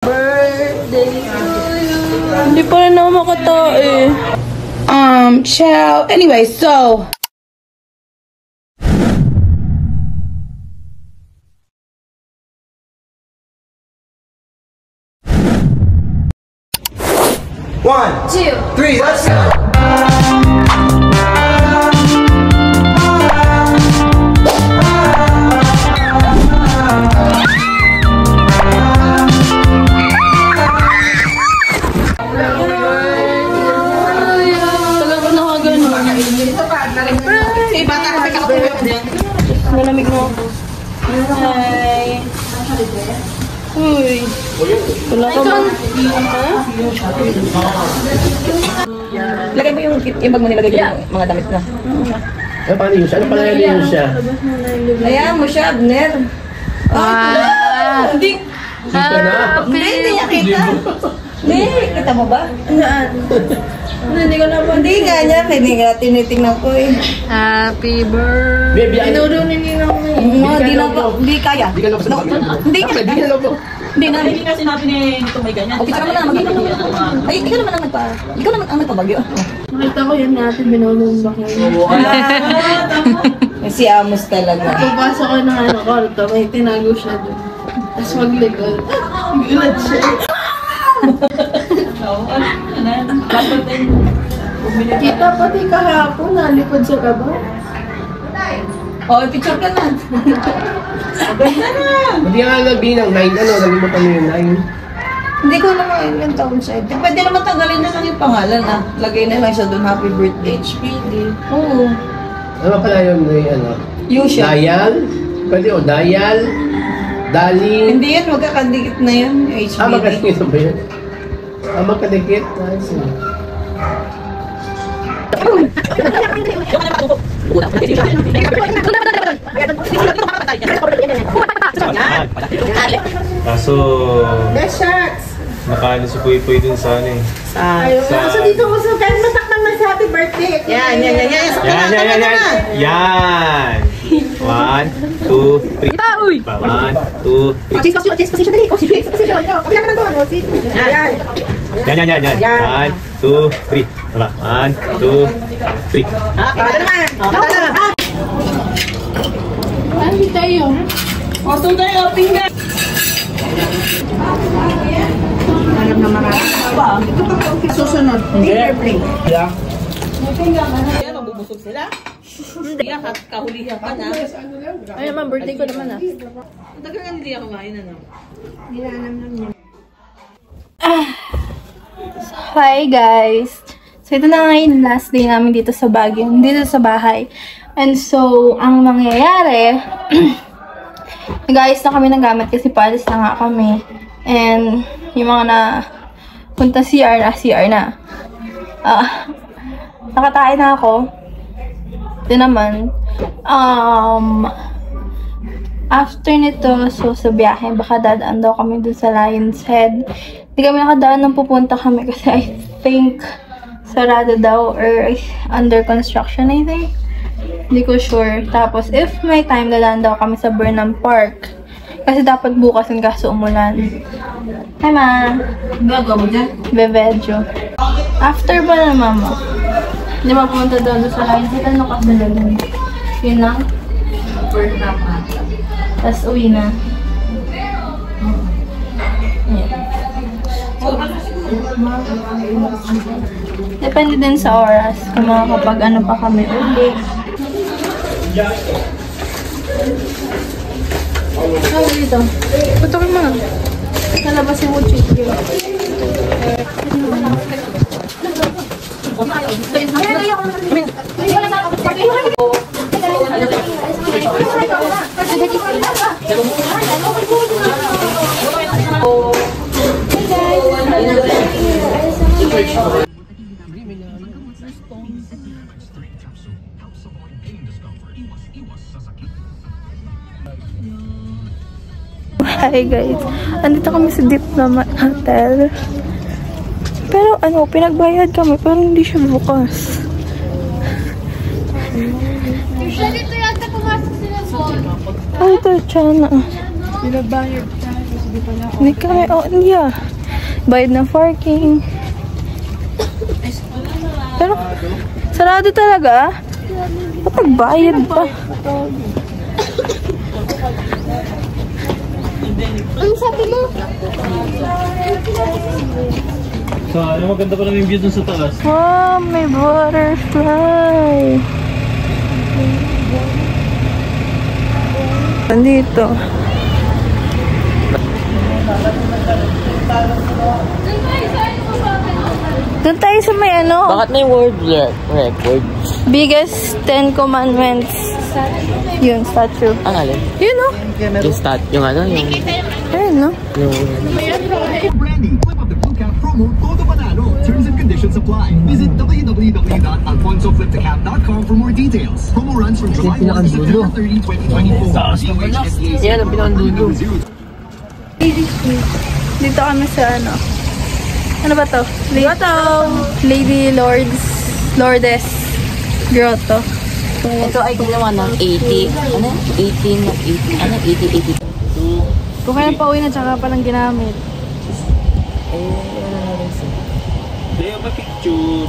Birthday to you. Hindi pa rin ako makatae. Ciao. Anyway, so... One, two, three, let's go! Malamig mo. Hi. Uy. Wala ka ba? Lagay mo yung bag mo nilagay yung mga damit na. Ano pala yun siya? Ano pala yun siya? Hayaan mo siya, Abner. Hindi. Hindi niya kita. Hindi, kita mo ba? Hindi ko na ba? Hindi nga niya, hindi nga tinitingnan ko eh. Happy birthday. Baby, Inudunin niyo lang mo. Hindi na po, hindi kaya. Hindi ka lang sa pagkakas. Hindi. Hindi ka lang po. Hindi na. Hindi nga sinabi ni ito may ganyan. Okay, tsaka mo na, ay, ikaw naman ang nagpa, ikaw naman ang nagpabagyo. Nakita ko yun natin, binulungbak yun. Si Amos talaga. Pagpasok ko ng kwarto, may tinago siya doon. Tapos maglikod. Gulat siya. Kita pati kahapon, nalipod sa kaba. Oh, picture ka na. Hindi nga nagbilang 9, ano, naging mo pa yung 9. Hindi ko naman yung taon siya. Pwede naman tanggalin na lang yung pangalan ah. Lagay na lang siya doon, happy birthday. HPD. Oo. Ano pala yun, ano? Yusha. Dial? Pwede o, Dial? Dali? Hindi yan, magkakadikit na yan. Yung HBD. Magkadikit ba yun? Magkadikit? Nice. Kaso, Best shots! nakaano si Puy Puy dun sa ano eh. Kaso dito mo sa kahit mataknang na sa happy birthday. Yan. Yan! 1, 2, 3. 1, 2, 3. Cheese position dali. Cheese position. Kapila ka na doon. Yan. Yan. 1, 2, 3. Tama. 1, 2, 3. Pakala naman. Ano tayo? Oso tayo, tingnan. Alam na marami. Susunod. Airplane. Yeah. Kaya mabubusog sila? Hindi ka, kahulihan ka na. Ay naman, birthday ko naman ah. Tagal nga hindi ako kumain, ano? Hi guys! So ito na ngayon last day namin dito sa Baguio, dito sa bahay. And so, ang mangyayari, nag-ayos na kami ng gamit kasi paalis na nga kami. And yung mga na punta CR na. Nakatae na ako. Ito naman. After nito, so sa biyahe, baka dadaan daw kami dun sa Lion's Head. Hindi kami nakadaan nang pupunta kami kasi I think sarado daw or under construction, I think. Hindi ko sure. Tapos, if may time, dadaan daw kami sa Burnham Park. Kasi dapat bukas yung kaso umulan. Hi, Ma! Gagawa mo dyan? Bevedyo. After ba na, Mama? Di ba pumunta doon sa Lion's Head? Ano kasi na doon? Yun lang? Burnham ata. Tapos uwi na. Depende din sa oras kung makakapag ano pa kami uli. Ano dito? Punta ko mga. Nalabas yung wood chip. Hi guys, andito kami sa Diplomat Hotel. Pero ano, pinagbayad kami pero hindi siya bukas. Usually ito yata pumasok sila sa... Ay, ito, Chana. Pinabayad tayo. Hindi kami, yeah. Bayad ng parking. Pero, sarado talaga. Kapag-bayad pa. Ano sabi mo? Ano maganda pa namin view dun sa taas. Wow, may butterfly. Nandito. Doon tayo sa may ano? Bakit may world record? Biggest 10 commandments. Yun, statue. Ang alin? Yun, no? Yung yung ano? Ayun, no? Brandy, flip up the blue cap promo, todo panalo. Terms and conditions apply. Visit www.alfonsoflipthecap.com for more details. Promo runs from July 1 to September 30, 2024. Yan, ang pinandulo. Dito kami sa ano? Ano ba to? Lady Lourdes Grotto. Ito ay ginawa ng 80. Ano? 80. Ano? 80. Kung kaya pa uwi na tsaka palang ginamit. Leo, pa-picture.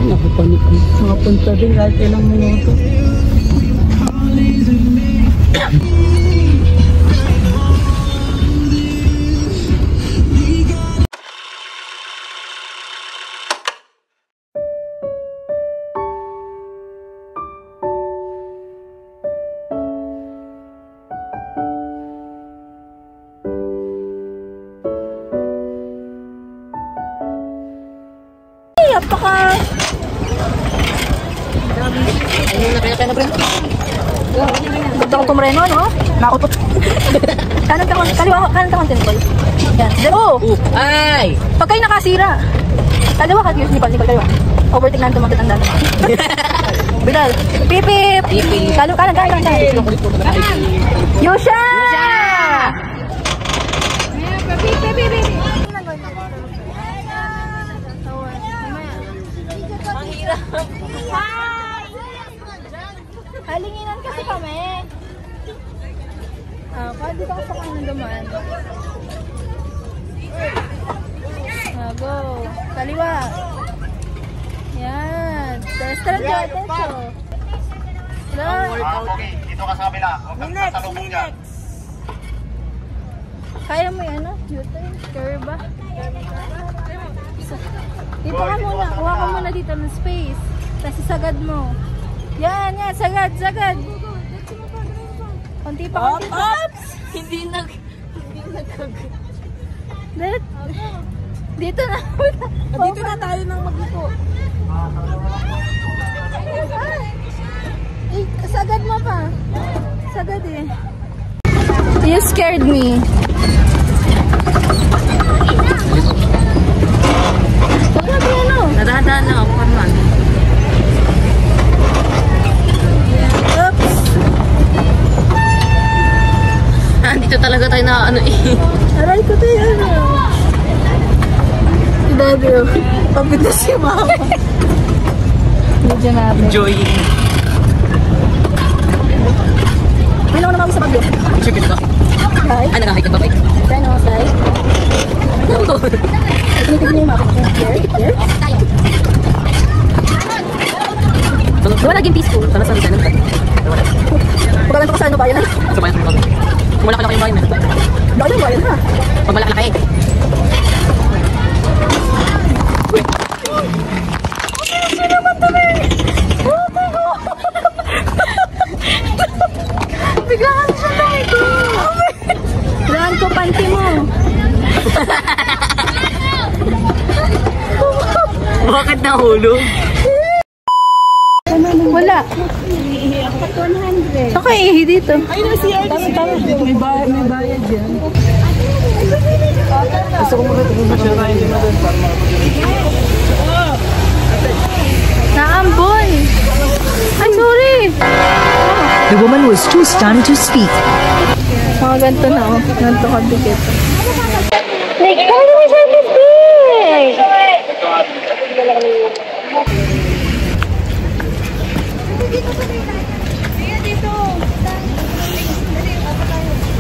Nakapanik ko. Nakapunta din kahit ilang minuto. Ganda ko tumreno, no? Nakautot. Kanan ka Tintol. Yan. Oh! Ay! Pag kayo nakasira. Kaliwa ka, Nipal, kaliwa. Overtake na tumakit ang data. Bidal. Pipip! Kanan. Yusha! Pipip! Ang hirap. Halinginan kasi kami. Pwede ka sa kanang dumaan. Go. Kaliwa. Yan. Restaurant dyan. Okay, dito ka sa kabila. Huwag kang sasalubong dyan. Kaya mo yan, no? U-turn. Curve ba? Dito ka muna. Kuha ka muna dito ng space. Tapos sagad mo. Yan. Sagad. Konti pa. Hindi nag... Dito na. Dito na tayo nang mag-iko. Sagad mo pa. Sagad eh. You scared me. Nadadaan na ako naman. Oops. Dito talaga tayo na ano eh. Aray ko tayo ano. Dado. Pagod na si mama. Medyo namin. Enjoying. May naman naman sa bagyo. Sure ka. Hi. Ay, nakahit ka ba? Tayo naman tayo. Tinitignan niyo yung mapa. Here. Gawa naging peaceful. Para sa sana. Pagkalan ko sa ano bayan. Sa bayan. Kung wala ka na kayong bayan. Bayan ha. Pag malaki na kayo. Sino naman ito eh? Oh my God! Biglaan siya na ito. Biglaan ko panty mo. Bakit nahulog? Wala. Okay, dito. Ay, nasi Tama. May bayad dyan. Gusto ko mag-tingin na hindi na doon para Naambon. Ay, sorry. The woman was too stunned to speak. Mga ganito na, oh. Ganito kabigit. Like, kami naman siya this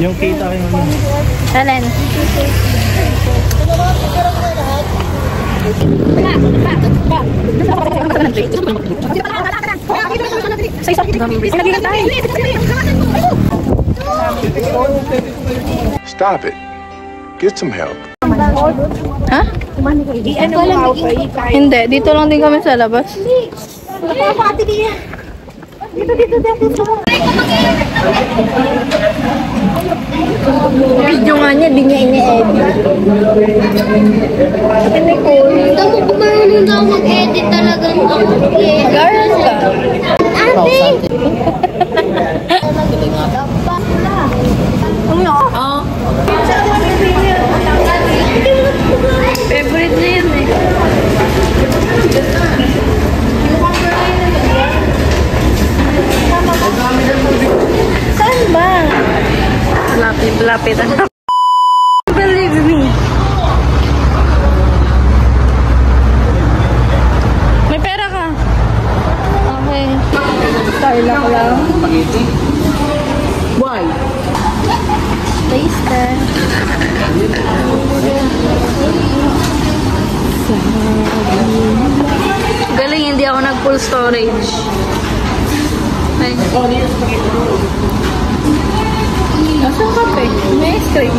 Yung kita kayo ano. Alin? Stop it. Get some help. Ha? Hindi, dito lang din kami sa labas. Video nga niya, di niya ini-edit. Ako kumarunong daw mag-edit talaga ng mag-edit. Mag-aaral ka? Ate! Favorite na yun eh. Saan ba? Lapit. Believe me. May pera ka? Okay. Starla ko lang. Why? Taster. Galing, hindi ako nag-full storage. Ay. Nasaan kape? May ice cream.